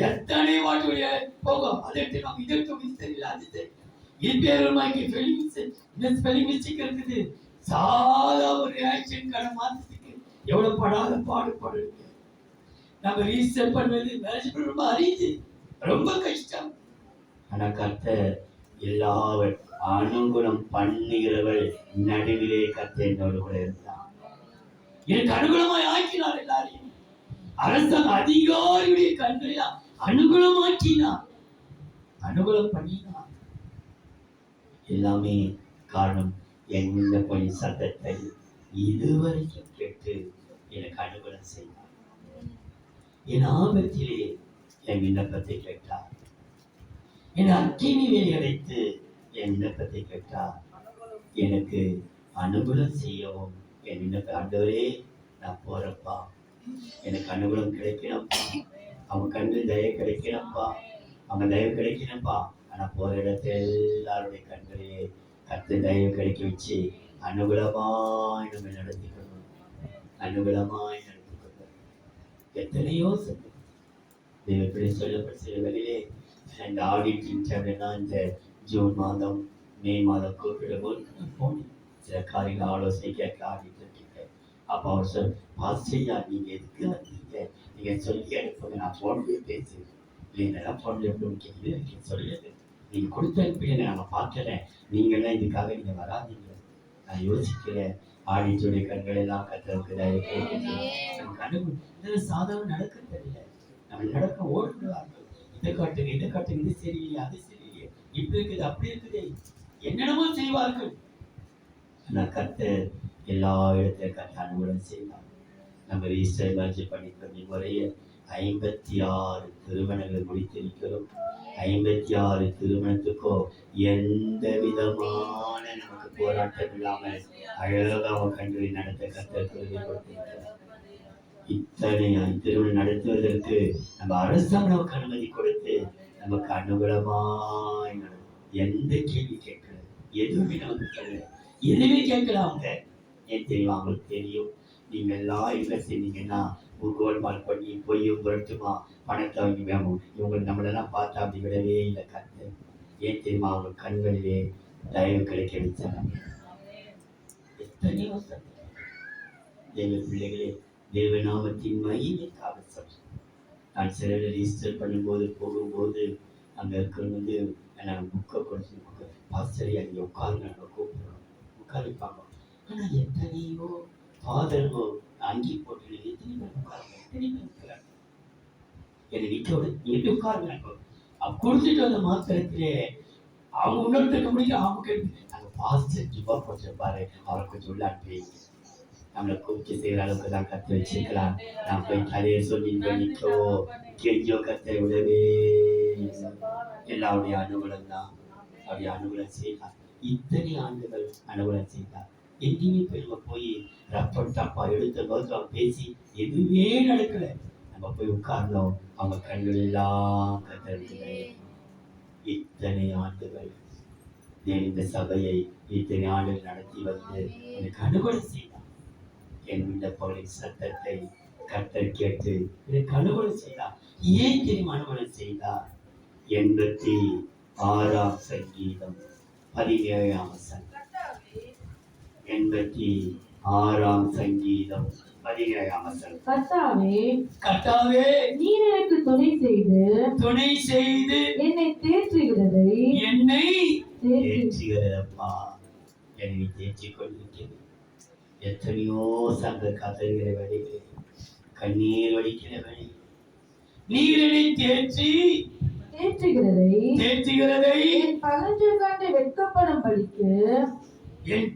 எத்தனை வாட்டுடைய போகும். அதை எடுத்து நம்ம இதை தெரியல, அது தெரியல. ஸ்பெல்லிங் மிஸ்டேக் இருக்குது. சாதா ஒரு ரியாக்ஷன் கடை மாற்றத்துக்கு எவ்வளவு படாத பாடுபடுங்க. நம்ம ரீசெட் பண்ணுவது மேனேஜ் ரொம்ப அறியுது, ரொம்ப கஷ்டம். ஆனா கர்த்தர் எல்லாவர் அனுகூலம் பண்ணுகிறவள் நடுவிலே கர்த்தர் என்னோடு கூட இருந்தார். எனக்கு அனுகூலமாய் ஆக்கினார். எல்லாரையும் அரசாங்க அதிகாரியுடைய கண்களில் அனுகூலமாக்கினார், அனுகூலம் பண்ணினார். எல்லாமே காரணம் என் விண்ணப்பம் சத்தத்தை இதுவரைக்கும் கேட்டு எனக்கு அனுகூலம் செய்தார். என் ஆபத்திலே என் விண்ணப்பத்தை கேட்டார். என் அக்கினி வேலை அடைத்து என் விண்ணப்பத்தை கேட்டார். எனக்கு அனுகூலம் செய்யவும் என் விண்ணப்ப ஆண்டவரே நான் போறப்பா, எனக்கு அனுகூலம் கிடைக்கணும்ப்பா, அவங்க கண்ணில் தயவு கிடைக்கணும்ப்பா, அவங்க தயவு கிடைக்கணும்ப்பா. ஆனா போற இடத்துல எல்லாருடைய கண்களிலே கர்த்தர் தயவு கிடைக்க வச்சு அனுகூலமாய் நம்ம நடத்திக்கணும், அனுகூலமாய் நடத்திக்கணும். எத்தனையோ எப்படி சொல்லப்பட்ட சில வேலையிலே இந்த ஆடிட்டிங் டைம்னா இந்த ஜூன் மாதம் மே மாதம் கூப்பிடும்போது போனேன். சில காரியங்கள் ஆலோசனை கேட்க ஆடிட்டு இருக்கேன். அப்போ அவர் சொல் பாஸ்டர்யா நீங்க எதுக்கு வந்தீங்க, நீங்க சொல்லி அனுப்புங்க, நான் ஃபோன்லேயே பேசுறேன். இல்லைன்னா ஃபோன்ல எப்படி கேட்குது சொல்லிடுது, நீங்க கொடுத்த அனுப்பிடுங்க, நான் பார்க்கறேன், நீங்கள்லாம் இதுக்காக நீங்க வராதீங்க. நான் யோசிக்கிறேன். ஆடிட்டுடைய கண்கள் எல்லாம் கத்தருக்கு நம்ம கண்ணு சாதாரண நடக்க தெரியல. நம்ம நடக்க ஓடுகிறார்கள். இதை காட்டுங்க, இதை காட்டுங்க, இது சரியில்லையே, அது சரியில்லையே, இப்படி இருக்குது, அப்படி இருக்குது, என்னென்னமோ செய்வார்கள். ஆனால் கர்த்தர் எல்லா இடத்தையும் கர்த்தர் அனுகூலம் செய்வார். நம்ம ரிஜிஸ்டர் மேட்ச் பண்ணி முறைய 56 திருமணங்கள் முடித்திருக்கிறோம். 56 திருமணத்துக்கோ எந்த விதமான நமக்கு போராட்டம் இல்லாமல் அழகாக கண்களை நடத்த கர்த்தர் இத்தனை திருமணம் நடத்துவதற்கு நம்ம அரசாங்கம் நமக்கு அனுமதி கொடுத்து நமக்கு அனுகூலமாய் எந்த கேள்வி கேட்கல, எதுவுமே நமக்கு தெரியல, எதுவுமே கேட்கல. அவங்க ஏன் தெரியும், அவங்களுக்கு தெரியும். நீங்க எல்லாம் என்ன செய்வீங்கன்னா கோல்மால் பண்ணி பொய்யும் புரட்டுமா பணத்தை அவங்க வேணும், இவங்க நம்மளெல்லாம் பார்த்தா அப்படி விடவே இல்லை. கருத்து ஏன் தெரியுமா, அவங்க கண்களிலே தயவு கிடைக்க வச்சாங்க. எத்தனையோ தேவ பிள்ளைகளே, தேவநாமத்தின் மகிமைக்காக சொல்றேன். நான் சில ரிஜிஸ்டர் பண்ணும்போது போகும்போது அங்கே இருக்கிறவங்க நான் புக்கை கொடுத்து பாஸ்டர் அங்கே உட்காந்து நாங்கள் கூப்பிடுறோம், உட்காந்துப்பாங்க. ஆனால் எத்தனையோ ஃபாதர்கோ அங்கி போட்டு எத்தனை பேர் உட்காருங்க, எத்தனை பேர் உட்காருங்க, என்னை நிற்க எட்டு உட்காருங்க. கொடுத்துட்டு வந்த மாத்திரத்திலே அவங்க உணர்த்துக்க முடியும். அவங்க நாங்கள் பாஸ்டர் ஜிப்பா போட்டிருப்பாரு, அவரை கொஞ்சம் உள்ள அனுப்பி நம்மளை கூப்பிட்டு செய்கிற அளவுக்கு தான் கற்று வச்சிருக்கலாம். நான் போய் கதையை சொல்லி நிற்கவோ கெஞ்சோ கத்தை விடவே எல்லாருடைய அனுகூலம் தான். அவருடைய அனுகூலம் செய்தார். இத்தனை ஆண்டுகள் அனுகூலம் செய்தார். எங்கேயுமே போய் நம்ம போய் ரப்பர் தப்பா எடுத்த போது அவங்க பேசி எதுவுமே நடக்கல. நம்ம போய் உட்கார்ந்தோம், அவங்க கண்கள் எல்லாம் கத்தரிக்கல. இத்தனை ஆண்டுகள் இந்த சபையை இத்தனை ஆண்டுகள் நடத்தி வந்து எனக்கு அனுகூல செய்தார். என் விண்ணப்பங்களின் சத்தத்தை கர்த்தர் கேட்டு எனக்கு அனுகூல செய்தார். ஏன் தெரியுமா அனுகூல செய்தார்? 86ஆம் சங்கீதம் 17ஆம் வசனம். 86ஆம் சங்கீதம் 17ஆம் வசனம். கர்த்தாவே நீர் எனக்கு துணை செய்து என்னை தேற்றுகிறதப்பா. என்னை தேற்றிக் கொண்டிருக்கிறது. எத்தனையோ சங்க கதறுகிற வழிகளே, கண்ணீர் வடிக்கிற வழி, நீர் என்னை தேற்றுகிறதை என்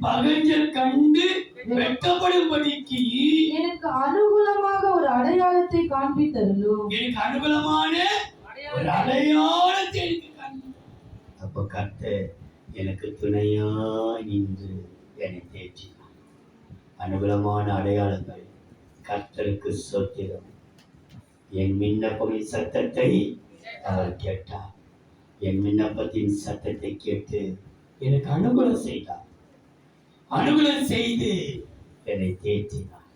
பகஞ்சர் கண்டு வெட்கப்படும்படிக்கு எனக்கு அனுகூலமாக ஒரு அடையாளத்தை காண்பித்தருளும். எனக்கு அனுகூலமான ஒரு அடையாளத்தை எனக்கு காண்பி. அப்போ கர்த்தர் எனக்கு துணையா நின்று என்னை தேற்றினார். அனுகூலமான அடையாளங்கள். கர்த்தருக்கு ஸ்தோத்திரம். என் விண்ணப்பத்தின் சத்தத்தை அவர் கேட்டார். என் விண்ணப்பத்தின் சத்தத்தை கேட்டு எனக்கு அனுகூலம் செய்தார். அனுகூலம் செய்து என்னை தேற்றினார்.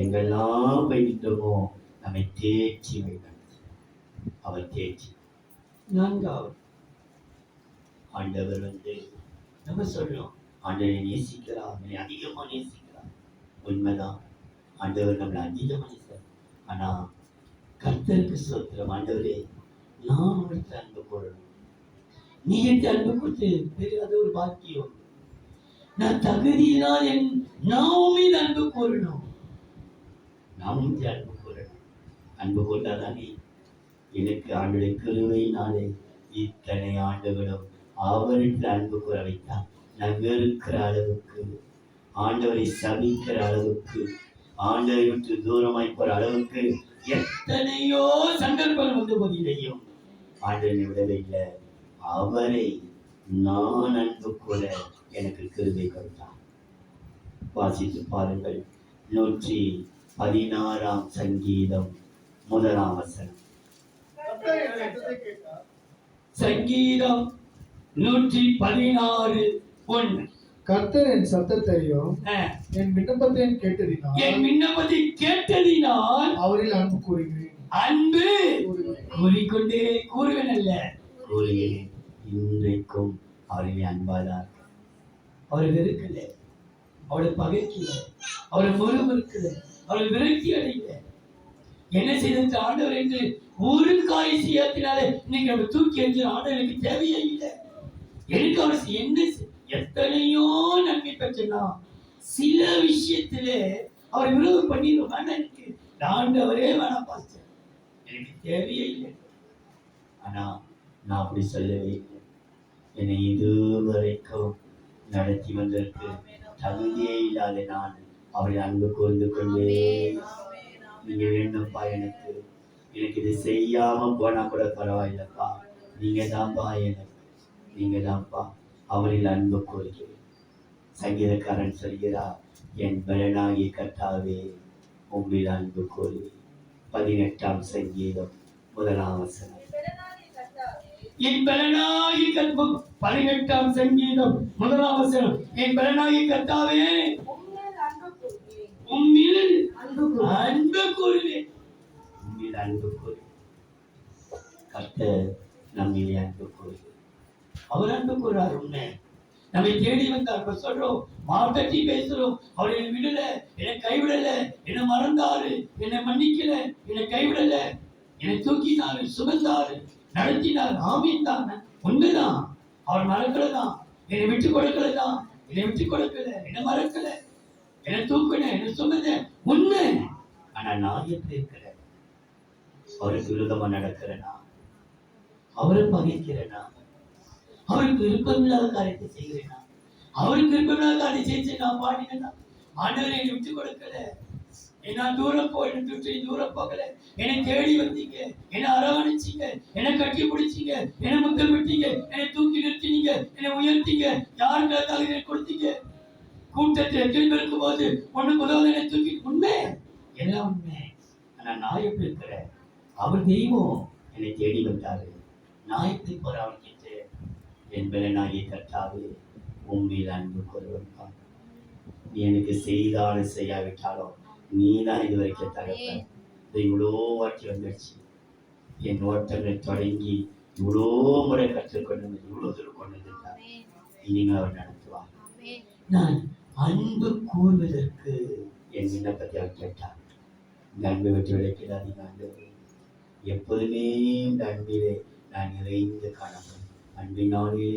எங்கெல்லாம் போயிட்டோமோ நம்மை தேற்றி வைத்தார். அவர் தேற்றி. நான்காவது, ஆண்டவர் நம்ம சொல்றோம் ஆண்டவரை நேசிக்கிறார், நம்மை அதிகமா நேசிக்கிறார். உண்மைதான், ஆண்டவர் நம்மளை அதிகமா நேசிக்கிறார். ஆனா கர்த்தருக்கு ஸ்தோத்திரம். ஆண்டவரே, நான் உங்களுக்கு அன்பு கூறணும். நீ எனக்கு அன்பு கொடுத்து பெரியாத ஒரு பாக்கியம். நான் தகுதியினால் நான் மீது அன்பு கூறணும். நான் மீது அன்பு கூறணும். அன்பு கொண்டாதானே எனக்கு ஆண்டுடைய கிருபையினாலே இத்தனை ஆண்டுகளும் அவருக்கு அன்பு கூற வைத்தார். நான் வெறுக்கிற அளவுக்கு, ஆண்டவரை சபிக்கிற அளவுக்கு, ஆண்டவரை விட்டு தூரமாய் போற அளவுக்கு எத்தனையோ சந்தர்ப்பங்கள் வந்து போதிலையும் ஆண்டவனை விடவில்லை. அவரை நான் அன்பு கூற எனக்கு கிருபை கொடுத்தார். வாசித்து பாருங்கள். 116ஆம் சங்கீதம் 1ஆம் வசனம். சங்கீதம் 116:1. கர்த்தர் என் சத்தத்தையும் என் விண்ணப்பத்தையும் கேட்டதினால் அவரில் அன்பு கூறுகிறேன். அன்பு கூறிக்கொண்டே கூறுவேன் அல்ல, கூறுகிறேன். இன்றைக்கும் அவரிலே அன்பாதான். அவரை வெறுக்கல, அவளை பகைக்கல, அவளை முறுமுறுக்கல, அவளை விரக்தி அடையல. என்ன செய்த ஆண்டவர் என்று ஒரு காய் செய்யத்தினாலே இன்னைக்கு நம்ம தூக்கி எறிஞ்ச ஆண்டவர் எனக்கு தேவையே இல்லை. எனக்கு அவர் என்ன எத்தனையோ நன்மை பெற்றனா சில விஷயத்திலே அவர் விரோதம் பண்ணிடுவோம். வேணாம், எனக்கு ஆண்டவரே வேணாம் பாஸ்டர், எனக்கு தேவையே இல்லை. ஆனா நான் அப்படி சொல்லவே இல்லை. என்னை இதுவரைக்கும் நடத்தி வந்ததற்கு தகுதியே இல்லாத நான் அவரை அன்பு கூர்ந்து கொண்டே, நீங்க வேண்டும்ப்பா, எனக்கு இது செய்யாம போனா கூட பரவாயில்லப்பா, நீங்க தான்ப்பா எனக்கு, நீங்க தான்ப்பா அவரில் அன்பு கூறுகிறேன். சங்கீதக்காரன் சொல்கிறார், என் பலனாகி கர்த்தாவே உம்மில் அன்பு கூறுவேன். 18ஆம் சங்கீதம் 1ஆம் வசனம். என் பலனாகி கர்த்தா, 18ஆம் சங்கீதம் 1ஆம் வசனம். என் பலனாகி கர்த்தாவே உம்மில் அன்பு கூறுவேன். உம்மில் அன்பு கூறுவேன். கர்த்தர் நம்மிலே அன்பு கூறுவேன். அவர் அன்பு கூறார். உண்மை நம்மை தேடி வந்தார். இப்ப சொல்றோம், மாவட்டத்தை பேசுறோம், அவர் என்னை விடல, என்னை கைவிடல, என்னை மறந்தாரு, என்னை மன்னிக்கல, என்னை கைவிடல, என்னை தூக்கினாரு, சுமந்தாரு, நடத்தினார். ஆமீன் தான், உண்மைதான். அவர் மறக்கலதான், என்னை விட்டு கொடுக்கலதான், என்னை விட்டு கொடுக்கல, என்னை மறக்கல, என்னை தூக்கின, என்னை சுமந்த, உண்மை. ஆனா நான் எப்படி இருக்கிறேன்? அவருக்கு விரோதமா நடக்கிறேனா? அவரை பகைக்கிறேனா? அவருக்கு விருப்பமில்லாத காரியத்தை செய்கிறேனா? அவருக்கு விருப்பமில்லாத காரியத்தை செஞ்சு நான் பாடினேன்னா ஆண்டவரை என்னை விட்டு கொடுக்கல. நான் தூரம் விட்டு தூரம் போகல. என்னை தேடி வந்தீங்க, என்னை அரவணைச்சிங்க, என்னை கட்டி பிடிச்சிங்க, என்னை முத்தம் விட்டீங்க, என்னை தூக்கி நிறுத்தினீங்க, என்னை உயர்த்தீங்க, யாருக்கு தகுதியை கொடுத்தீங்க. கூட்டத்தில் எத்தனை பேருக்கு போது ஒண்ணுக்கு உதவி என்னை தூக்கி, உண்மை, எல்லாம் உண்மை. ஆனா நான் எப்படி இருக்கிறேன்? அவர் தெய்வம் என்னை தேடி வந்தாரு. நான் எப்படி போற அவர்கிட்ட என்பதனாகிய கர்த்தாவே உண்மையில் அன்பு கூறுவா. நீ எனக்கு செய்தாலும் செய்யாவிட்டாலும் நீ தான் இதுவரைக்கும் தகப்ப. இது இவ்வளோ வாட்டி வந்துடுச்சு. என் ஓட்டங்களை தொடங்கி இவ்வளோ முறை கற்றுக்கொண்டு இவ்வளோ தூரம் கொண்டு வந்திருக்கார். இனிமேல் அவர் நடத்துவார். நான் அன்பு கூறுவதற்கு என் விண்ணப்பத்தை அவர் கேட்டார். இந்த அன்பை விட்டு விளைக்கிறாதீங்க ஆண்டவரே. எப்போதுமே இந்த அன்பிலே நான் நிறைந்து காணப்படும். அன்பினாலே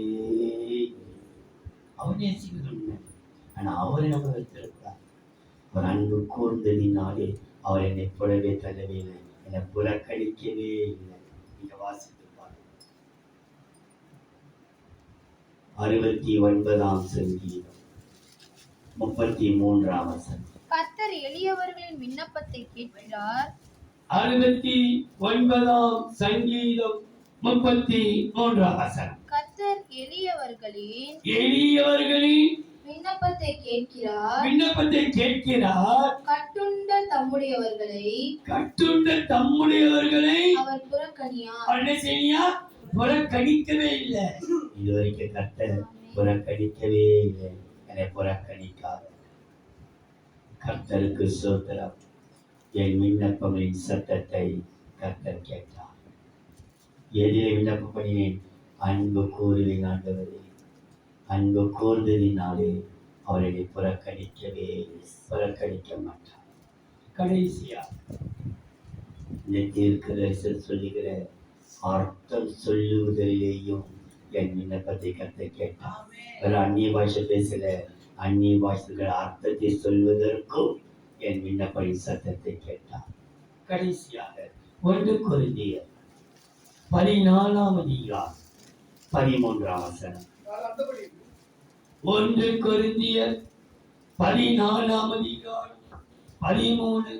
அவர் நேசிக்கிறது உண்மை. ஆனால் அவரை நம்ம வைத்திருக்கிறார். ஒரு அன்பு கூர்ந்ததினாலே அவர் என்னை புறவே தள்ளவே இல்லை, என்னை புறக்கணிக்கவே இல்லை. நீங்க வாசித்து பாருங்க. 69ஆம் சங்கீதம் 33ஆம் வசனம். கர்த்தர் எளியவர்களின் விண்ணப்பத்தை கேட்கிறார். 69ஆம் சங்கீதம் 33ஆம் வசனம். கர்த்தர் எளியவர்களின் விண்ணப்பத்தை கேட்கிறார். கட்டுண்ட தம்முடையவர்களை அவர் புறக்கணியார். புறக்கணிக்கவே இல்லை. இதுவரைக்கும் கர்த்தர் புறக்கணிக்கவே இல்லை, என்னை புறக்கணிக்காத. கர்த்தருக்கு ஸ்தோத்திரம். என் விண்ணப்பங்களின் சத்தத்தை கர்த்தர் கேட்டார். எதிரே விண்ணப்பம் பண்ணினேன்? அன்பு கூறுவேன் ஆண்டவரே. அன்பு கூர்ந்ததினாலே அவரை புறக்கணிக்க மாட்டார். கடைசியா இந்த தீர்க்கதரிசனம் சொல்லுகிற அர்த்தம் சொல்லுவதிலேயும் என் விண்ணப்பத்தை கர்த்தர் கேட்டார். வேற அந்நிய பாஷை பேசல, அந்நிய பாஷைகள் அர்த்தத்தை சொல்வதற்கும் என் விண்ணப்பத்தின் சத்தத்தை கேட்டார். கடைசியாக 1 கொரிந்தியர் 14ஆம் அதிகாரம் 13ஆம் வசனம். 1 கொரிந்தியர் 14ஆம் அதிகாரம் 13,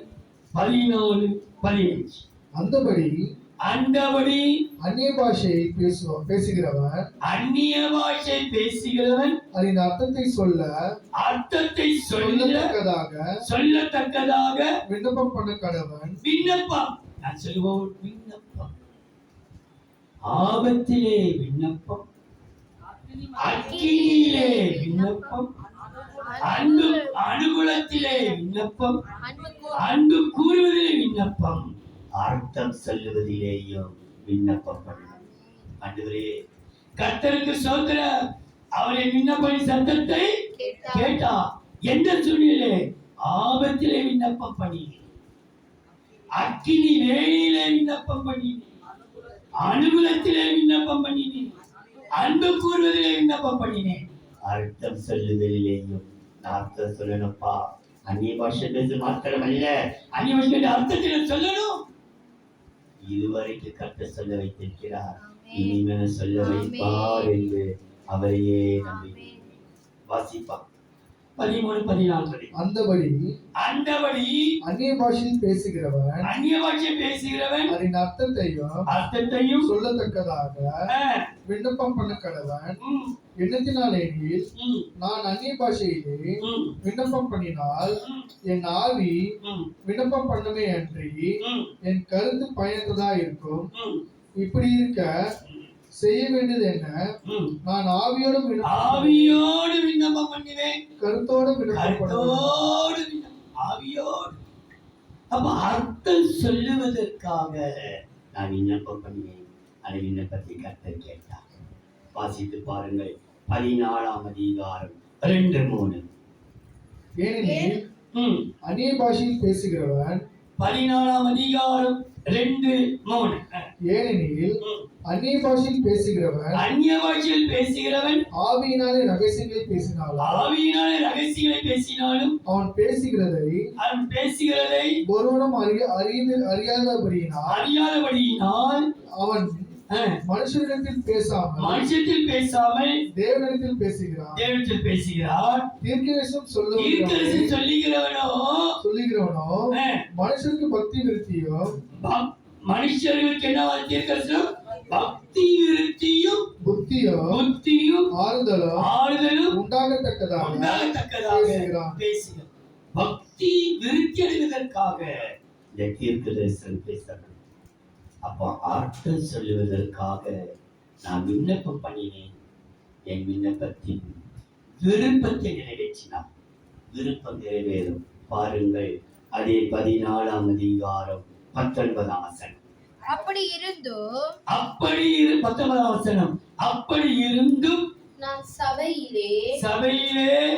14, 15. அந்தபடி அந்நிய பாஷை பேசுகிறவன் அதன் அர்த்தத்தை சொல்லத்தக்கதாக விண்ணப்பம் பண்ண கடவன். விண்ணப்பம் நான் சொல்லுவோம். விண்ணப்பம் ஆபத்திலே விண்ணப்பம், அக்கினியிலே விண்ணப்பம், அனுகூலத்திலே விண்ணப்பம், அன்பு கூறுவதிலே விண்ணப்பம், அர்த்தம் சொல்லுவதிலேயும் விண்ணப்பம் பண்ணணும். ஆண்டவரே, கர்த்தருக்கு ஸ்தோத்திரம். அவரை விண்ணப்படி சத்தத்தை கேட்டா. எந்த சூழ்நிலை? ஆபத்திலே விண்ணப்பம் பண்ணினேன், அக்கினி வேலையிலே விண்ணப்பம் பண்ணினேன், அனுகூலத்திலே விண்ணப்பம் பண்ணினேன், அன்பு கூறுவதிலே விண்ணப்பம் பண்ணினேன், அர்த்தம் சொல்லுவதிலேயும் அர்த்தம் சொல்லணும்ப்பா. அந்நிய பாஷை பேச மாத்திரமல்ல, அந்நிய பாஷை அர்த்தத்தில் சொல்லணும். இதுவரைக்கும் கர்த்தர் சொல்ல வைத்திருக்கிறார், இனிமேல் சொல்ல வைப்பார் என்று அவரையே நம்பி வாசிப்பார். 13, 14. அந்தபடி அந்நிய பாஷையில் பேசுகிறவன் அதன் அர்த்தத்தையும் சொல்லத்தக்கதாக விண்ணப்பம் பண்ண கடவன். எண்ணத்தினாலேனில் நான் அந்நிய பாஷையிலே விண்ணப்பம் பண்ணினால் என் ஆவி விண்ணப்பம் பண்ணமே அன்றி என் கருத்து பயனற்றதா இருக்கும். இப்படி இருக்க செய்ய வேண்டியது என்ன? நான் ஆவியோடு விண்ணப்பம் பண்ணுவேன், கருத்தோடு விண்ணப்பம். அப்ப அர்த்தம் சொல்லுவதற்காக நான் விண்ணப்பம் பண்ணுவேன். அந்த விண்ணப்பத்தை கர்த்தர் கேட்டார். வாசித்து பாருங்கள். 14ஆம் அதிகாரம் 2, 3. ஏனெனில் அந்நிய பாஷையில் பேசுகிறவன் 14ஆம் அதிகாரம் 2, 3. ஏனெனில் அந்நிய பாஷையில் பேசுகிறவன் ஆவியினாலே ரகசியங்களை பேசினாலும் அவன் பேசுகிறதை ஒருவனும் அறியாதபடியினால் அவன் மனுஷரிடத்தில் பேசாமல் தேவனிடத்தில் பேசுகிறான். தீர்க்கதரிசனம் சொல்லுகிறவனோ மனுஷருக்கு பக்தி விருத்தியும், மனுஷர்களுக்கு என்ன தீர்க்கதரிசனம்? பக்தி விருத்தியும் புத்தியும் ஆறுதலும் உண்டாகத்தக்கதாக பேசுகிறான். பக்தி விருத்தி அடைவதற்காக இந்த தீர்க்கதரிசனம் பேசணும். அப்போ அர்த்தம் சொல்லுவதற்காக நான் விண்ணப்பம் பண்ணினேன். என் விண்ணப்பத்தின் விருப்பத்தை நிறைவேற்றினார். விருப்பம் நிறைவேறும். பாருங்கள், அதே 14ஆம் அதிகாரம் 19ஆம் வசனம். அப்படி இருந்தும் 19ஆம் வசனம். அப்படி இருந்தும் நான் சபையிலே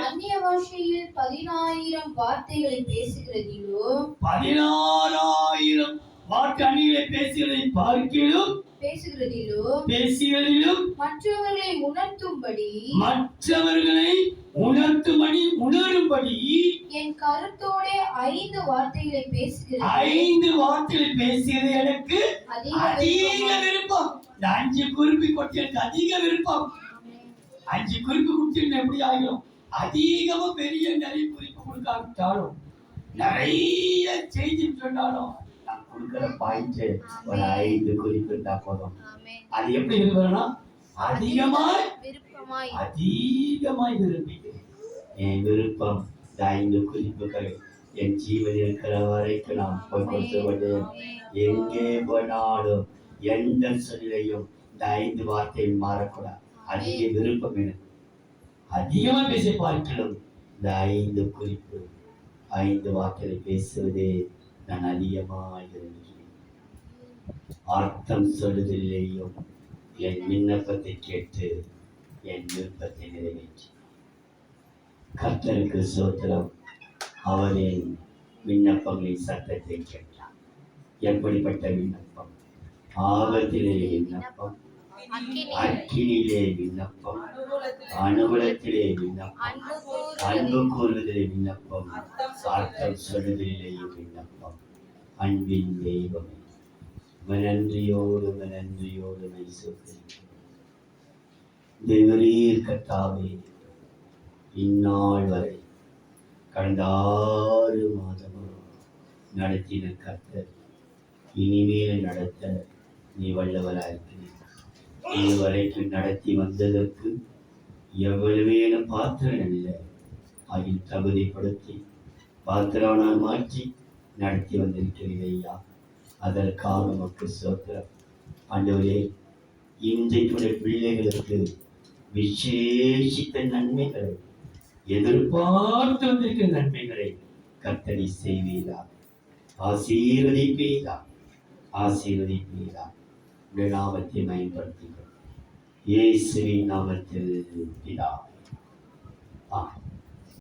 அந்நிய பாஷையில் 10,000 வார்த்தைகளை பேசுகிறதிலும் 16,000 வார்த்தை அந்நியர்களை பேசுகிறதிலும் மற்றவர்களை உணரும்படி என் கருத்தோட 5 வார்த்தைகளை பேசுகிறது. 5 வார்த்தைகளை பேசியது எனக்கு அதிக விருப்பம். இந்த 5 குறிப்பை கொடுத்து எனக்கு அதிக விருப்பம். 5 குறிப்பு கொடுத்து எப்படி ஆகிடும்? அதிகமா பெரிய நிறைய குறிப்பு கொடுக்காவிட்டாலும், நிறைய செய்தி சொன்னாலும், நான் கொடுக்கிற பாயிண்ட் ஒரு 5 குறிப்பு இருந்தா போதும். அது எப்படி இருக்கிறனா? அதிகமாய் விரும்புகிறேன். என் விருப்பம் இந்த 5 குறிப்புகள் என் ஜீவன் இருக்கிற வரைக்கும் நான் கொடுத்துவது. எங்கே போனாலும் எந்த சொல்லையும் இந்த 5 வார்த்தையும் மாறக்கூடாது. அதிக விருப்பம் எனக்கு. அதிகமா பேச பார்க்கலாம். இந்த 5 குறிப்பு 5 வார்த்தைகளை பேசுவதே நான் அதிகமாக விரும்புகிறேன். அர்த்தம் சொல்லுதலையும் என் விண்ணப்பத்தை கேட்டு என் விருப்பத்தை நிறைவேற்றி கர்த்தருக்கு ஸ்தோத்திரம். அவரின் விண்ணப்பங்களின் சத்தத்தை கேட்டார். எப்படிப்பட்ட விண்ணப்பம்? ஆபத்திலே விண்ணப்பம், அக்கினிலே விண்ணப்பம், அனுகூலத்திலே விண்ணப்பம், அன்பு கூறுவதிலே விண்ணப்பம், அர்த்தம் சொல்லுதலிலேயே விண்ணப்பம். அன்பின் தெய்வமே, நன்றியோடு தேவரீர் கர்த்தாவே, இந்நாள் வரை கடந்த 6 மாதமும் நடத்தின கர்த்தர் இனிமேல் நடத்த நீ வல்லவராயிருக்கிறீர். இதுவரைக்கும் நடத்தி வந்ததற்கு எவ்வளவேனும் பாத்திரம் இல்லை, அதில் தகுதிப்படுத்தி பாத்திரவனால் மாற்றி நடத்தி வந்திருக்கிறீர் ஐயா. அதற்காக நமக்கு ஸ்தோத்திரம். ஆண்டவரே, இன்றைக்குடைய பிள்ளைகளுக்கு விசேஷித்த நன்மைகளை, எதிர்பார்த்து வந்திருக்கிற நன்மைகளை கர்த்தரை செய்வீரா, ஆசீர்வதிப்பீரா. உடைய நாமத்தை பயன்படுத்துகிறோம். இயேசுவின் நாமத்தில் பிதாவே. ஆமென்.